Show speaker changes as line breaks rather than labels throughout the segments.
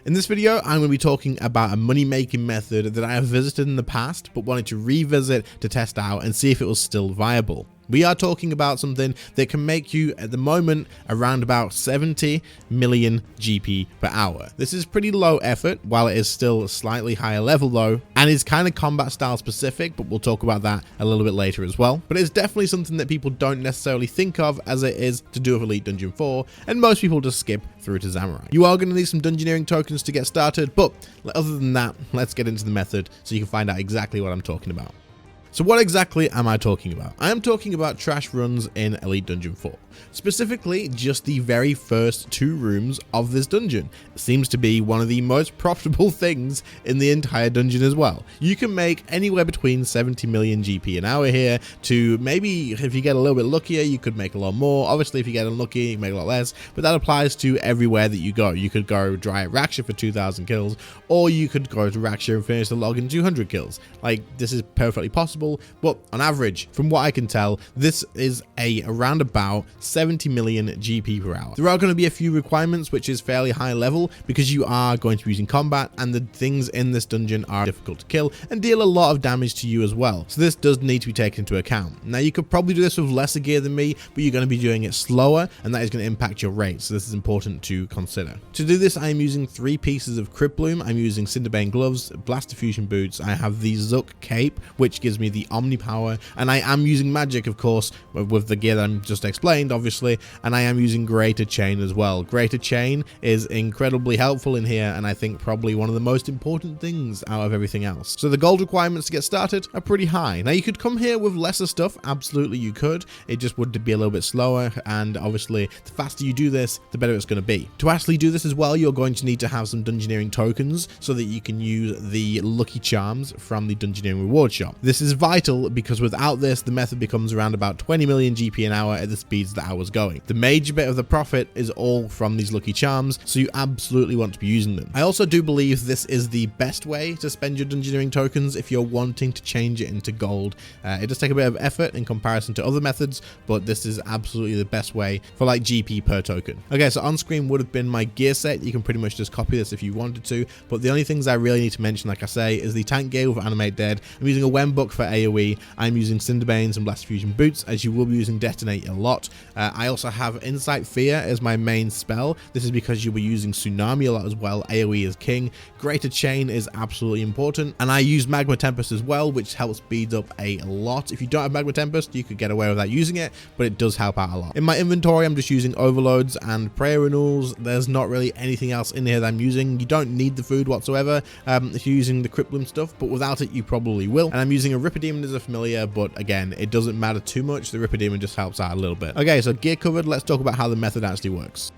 In this video, I'm going to be talking about a money-making method that I have visited in the past, but wanted to revisit to test out and see if it was still viable. We are talking about something that can make you, at the moment, around about 70 million GP per hour. This is pretty low effort, while it is still slightly higher level though, and is kind of combat style specific, but we'll talk about that a little bit later as well. But it's definitely something that people don't necessarily think of as it is to do with Elite Dungeon 4, and most people just skip through to Samurai. You are going to need some dungeoneering tokens to get started, but other than that, let's get into the method so you can find out exactly what I'm talking about. So what exactly am I talking about? I am talking about trash runs in Elite Dungeon 4. Specifically, just the very first 2 rooms of this dungeon. It seems to be one of the most profitable things in the entire dungeon as well. You can make anywhere between 70 million GP an hour here to maybe, if you get a little bit luckier, you could make a lot more. Obviously, if you get unlucky, you can make a lot less, but that applies to everywhere that you go. You could go dry at Raksha for 2,000 kills, or you could go to Raksha and finish the log in 200 kills. Like, this is perfectly possible, but on average, from what I can tell, this is around about 70 million GP per hour. There are going to be a few requirements, which is fairly high level because you are going to be using combat and the things in this dungeon are difficult to kill and deal a lot of damage to you as well. So this does need to be taken into account. Now you could probably do this with lesser gear than me, but you're going to be doing it slower and that is going to impact your rate. So this is important to consider. To do this, I am using 3 pieces of Crypt Bloom. I'm using Cinderbane gloves, Blast Diffusion boots. I have the Zook cape, which gives me the Omni power, and I am using magic, of course, with the gear that I'm just explained, obviously, and I am using Greater Chain as well. Greater Chain is incredibly helpful in here, and I think probably one of the most important things out of everything else. So the gold requirements to get started are pretty high. Now you could come here with lesser stuff, absolutely you could. It just would be a little bit slower, and obviously the faster you do this, the better it's going to be. To actually do this as well, you're going to need to have some dungeoneering tokens so that you can use the lucky charms from the dungeoneering reward shop. This is vital because without this, the method becomes around about 20 million GP an hour at the speeds that I was going. The major bit of the profit is all from these lucky charms, so you absolutely want to be using them. I also do believe this is the best way to spend your dungeoneering tokens if you're wanting to change it into gold. It does take a bit of effort in comparison to other methods, but this is absolutely the best way for like GP per token. Okay, so on screen would have been my gear set. You can pretty much just copy this if you wanted to, but the only things I really need to mention, like I say, is the tank gear with Animate Dead. I'm using a Wembuck for AoE. I'm using Cinderbanes and Blast Fusion boots, as you will be using Detonate a lot. I also have Insight Fear as my main spell. This is because you'll be using Tsunami a lot as well. AoE is king. Greater Chain is absolutely important, and I use Magma Tempest as well, which helps speed up a lot. If you don't have Magma Tempest, you could get away without using it, but it does help out a lot. In my inventory, I'm just using Overloads and Prayer Renewals. There's not really anything else in here that I'm using. You don't need the food whatsoever if you're using the Crypt Bloom stuff, but without it, you probably will. And I'm using a Ripper Demon as a familiar, but again, it doesn't matter too much. The Ripper Demon just helps out a little bit. Okay, so gear covered, let's talk about how the method actually works.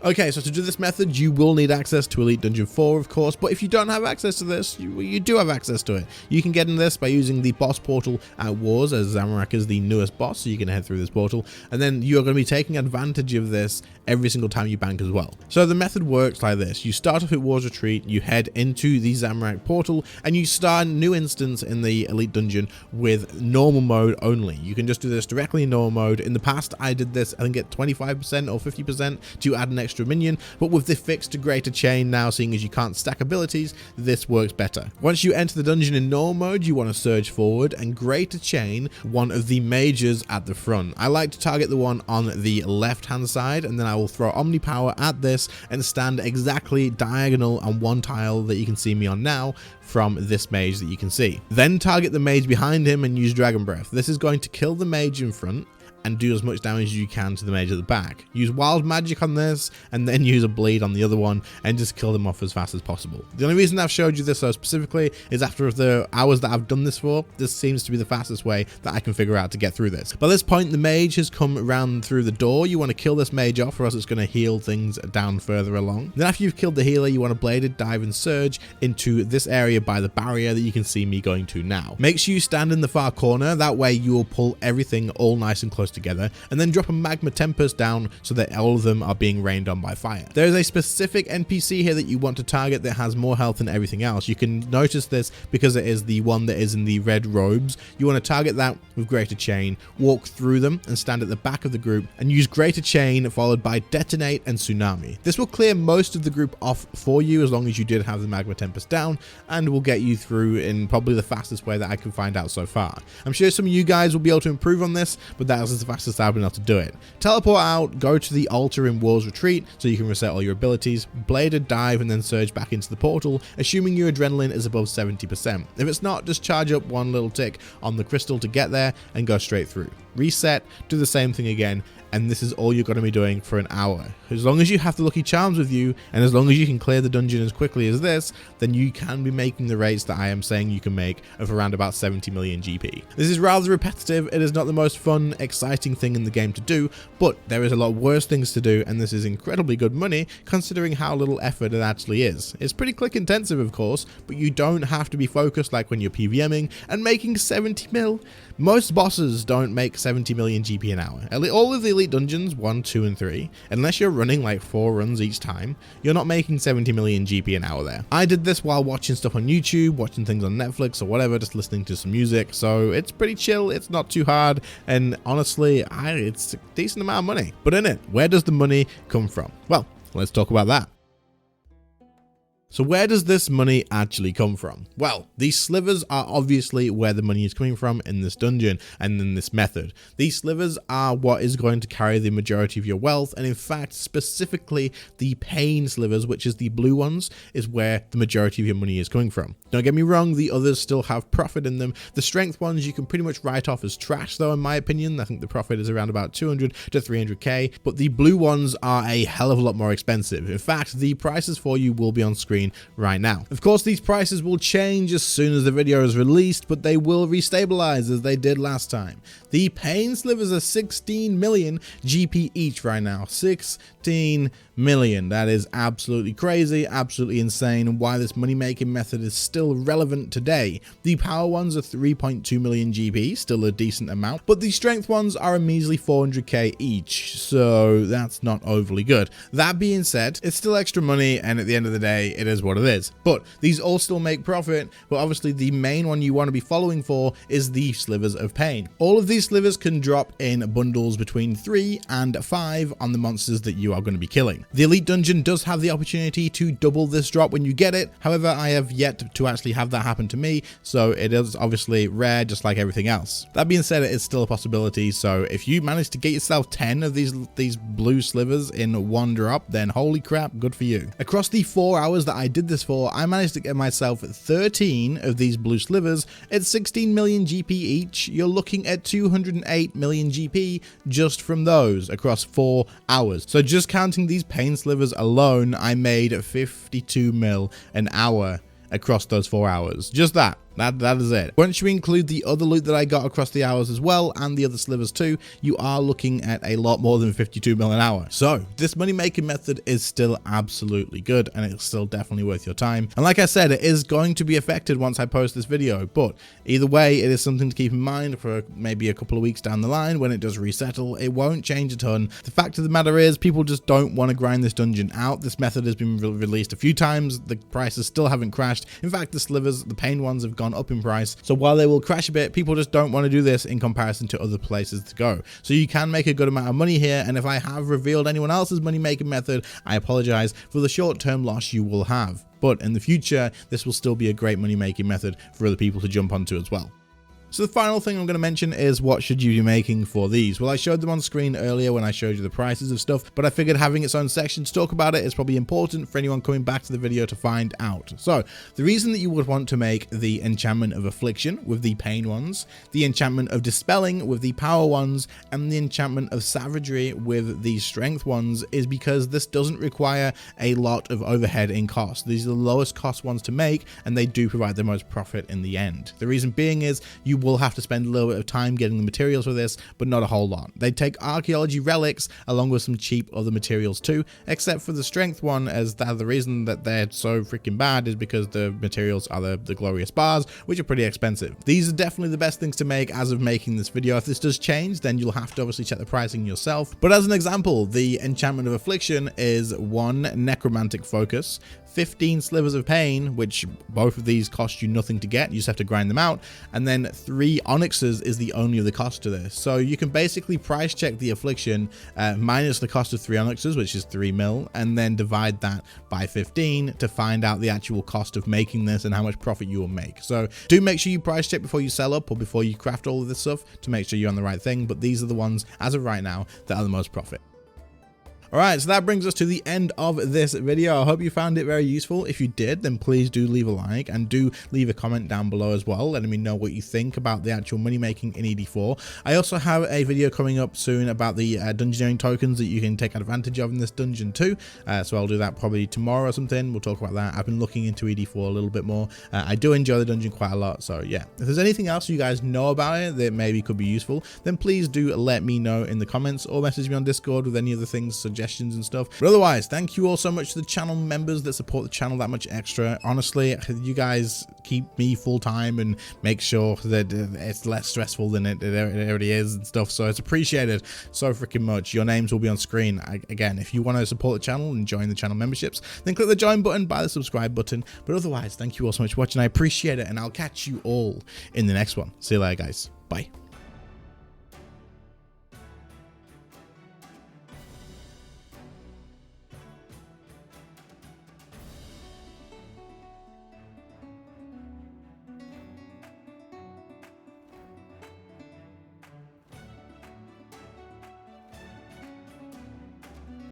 Okay, so to do this method, you will need access to Elite Dungeon 4, of course, but if you don't have access to this, you do have access to it. You can get in this by using the boss portal at Wars, as Zamorak is the newest boss, so you can head through this portal, and then you're going to be taking advantage of this every single time you bank as well. So the method works like this. You start off at Wars Retreat, you head into the Zamorak portal, and you start a new instance in the Elite Dungeon with normal mode only. You can just do this directly in normal mode. In the past, I did this, I think at 25% or 50% to add an extra minion, but with the fix to Greater Chain now, seeing as you can't stack abilities, this works better. Once you enter the dungeon in normal mode, you want to surge forward and Greater Chain one of the mages at the front. I like to target the one on the left hand side, and then I will throw Omni Power at this and stand exactly diagonal on one tile that you can see me on now from this mage that you can see. Then target the mage behind him and use Dragon Breath. This is going to kill the mage in front and do as much damage as you can to the mage at the back. Use wild magic on this and then use a bleed on the other one and just kill them off as fast as possible. The only reason I've showed you this so specifically is after the hours that I've done this for, this seems to be the fastest way that I can figure out to get through this. By this point, the mage has come around through the door. You want to kill this mage off or else it's going to heal things down further along. Then after you've killed the healer, you want to bladed dive and surge into this area by the barrier that you can see me going to now. Make sure you stand in the far corner, that way you will pull everything all nice and close together, and then drop a magma tempest down so that all of them are being rained on by fire. There is a specific NPC here that you want to target that has more health than everything else. You can notice this because it is the one that is in the red robes. You want to target that with Greater Chain, walk through them and stand at the back of the group and use Greater Chain followed by Detonate and Tsunami. This will clear most of the group off for you as long as you did have the magma tempest down, and will get you through in probably the fastest way that I can find out so far. I'm sure some of you guys will be able to improve on this, but that is the fastest I've been able to do it. Teleport out, go to the altar in War's Retreat so you can reset all your abilities, bladed dive and then surge back into the portal, assuming your adrenaline is above 70%. If it's not, just charge up one little tick on the crystal to get there and go straight through. Reset, do the same thing again, and this is all you're going to be doing for an hour. As long as you have the lucky charms with you, and as long as you can clear the dungeon as quickly as this, then you can be making the rates that I am saying you can make of around about 70 million GP. This is rather repetitive. It is not the most fun, exciting thing in the game to do, but there is a lot worse things to do, and this is incredibly good money considering how little effort it actually is. It's pretty click intensive, of course, but you don't have to be focused like when you're PVMing and making 70 mil. Most bosses don't make 70 million GP an hour. All of the elite dungeons 1, 2, and 3, unless you're running like 4 runs each time, you're not making 70 million GP an hour there. I did this while watching stuff on YouTube, watching things on Netflix or whatever, just listening to some music, so it's pretty chill, it's not too hard, and honestly, it's a decent amount of money. But in it, where does the money come from? Well, let's talk about that. So where does this money actually come from? Well, these slivers are obviously where the money is coming from in this dungeon and in this method. These slivers are what is going to carry the majority of your wealth, and in fact, specifically the pain slivers, which is the blue ones, is where the majority of your money is coming from. Don't get me wrong, the others still have profit in them. The strength ones you can pretty much write off as trash though, in my opinion. I think the profit is around about 200 to 300k, but the blue ones are a hell of a lot more expensive. In fact, the prices for you will be on screen right now. Of course, these prices will change as soon as the video is released, but they will restabilize as they did last time. The pain slivers are 16 million GP each right now. 16 million. That is absolutely crazy, absolutely insane, why this money making method is still relevant today. The power ones are 3.2 million GP, still a decent amount, but the strength ones are a measly 400k each, so that's not overly good. That being said, it's still extra money, and at the end of the day, it is what it is. But these all still make profit, but obviously the main one you want to be following for is the slivers of pain. All of these slivers can drop in bundles between 3 and 5 on the monsters that you are going to be killing. The elite dungeon does have the opportunity to double this drop when you get it. However, I have yet to actually have that happen to me, so it is obviously rare, just like everything else. That being said, it is still a possibility, so if you manage to get yourself 10 of these blue slivers in one drop, then holy crap, good for you. Across the 4 hours that I did this for, I managed to get myself 13 of these blue slivers at 16 million GP each. You're looking at 208 million GP just from those across 4 hours. So just counting these pain slivers alone, I made 52 mil an hour across those 4 hours. Just that. That is it. Once you include the other loot that I got across the hours as well, and the other slivers too, you are looking at a lot more than 52 mil an hour. So this money making method is still absolutely good, and it's still definitely worth your time. And like I said, it is going to be affected once I post this video, but either way, it is something to keep in mind for maybe a couple of weeks down the line when it does resettle. It won't change a ton. The fact of the matter is, people just don't want to grind this dungeon out. This method has been released a few times. The prices still haven't crashed. In fact, the slivers, the pain ones, have gone up in price, so while they will crash a bit, people just don't want to do this in comparison to other places to go. So you can make a good amount of money here, and if I have revealed anyone else's money making method, I apologize for the short-term loss you will have, but in the future this will still be a great money making method for other people to jump onto as well. So the final thing I'm going to mention is, what should you be making for these? Well, I showed them on screen earlier when I showed you the prices of stuff, but I figured having its own section to talk about it is probably important for anyone coming back to the video to find out. So the reason that you would want to make the enchantment of affliction with the pain ones, the enchantment of dispelling with the power ones, and the enchantment of savagery with the strength ones is because this doesn't require a lot of overhead in cost. These are the lowest cost ones to make, and they do provide the most profit in the end. The reason being is you will have to spend a little bit of time getting the materials for this, but not a whole lot. They take archaeology relics along with some cheap other materials too, except for the strength one, as the reason that they're so freaking bad is because the materials are the glorious bars, which are pretty expensive. These are definitely the best things to make as of making this video. If this does change, then you'll have to obviously check the pricing yourself. But as an example, the enchantment of affliction is 1 necromantic focus, 15 slivers of pain, which both of these cost you nothing to get, you just have to grind them out, and then 3 onyxes is the only other cost to this. So you can basically price check the affliction minus the cost of 3 onyxes, which is 3 mil, and then divide that by 15 to find out the actual cost of making this and how much profit you will make. So do make sure you price check before you sell up or before you craft all of this stuff to make sure you're on the right thing, but these are the ones as of right now that are the most profit. Alright, so that brings us to the end of this video. I hope you found it very useful. If you did, then please do leave a like and do leave a comment down below as well, letting me know what you think about the actual money making in ED4. I also have a video coming up soon about the dungeoneering tokens that you can take advantage of in this dungeon too. So I'll do that probably tomorrow or something. We'll talk about that. I've been looking into ED4 a little bit more. I do enjoy the dungeon quite a lot. So yeah, if there's anything else you guys know about it that maybe could be useful, then please do let me know in the comments or message me on Discord with any other things, suggestions and stuff. But otherwise, thank you all so much to the channel members that support the channel that much extra. Honestly, you guys keep me full time and make sure that it's less stressful than it already is and stuff. So it's appreciated so freaking much. Your names will be on screen. Again, if you want to support the channel and join the channel memberships, then click the join button, by the subscribe button. But otherwise, thank you all so much for watching. I appreciate it, and I'll catch you all in the next one. See you later, guys. Bye.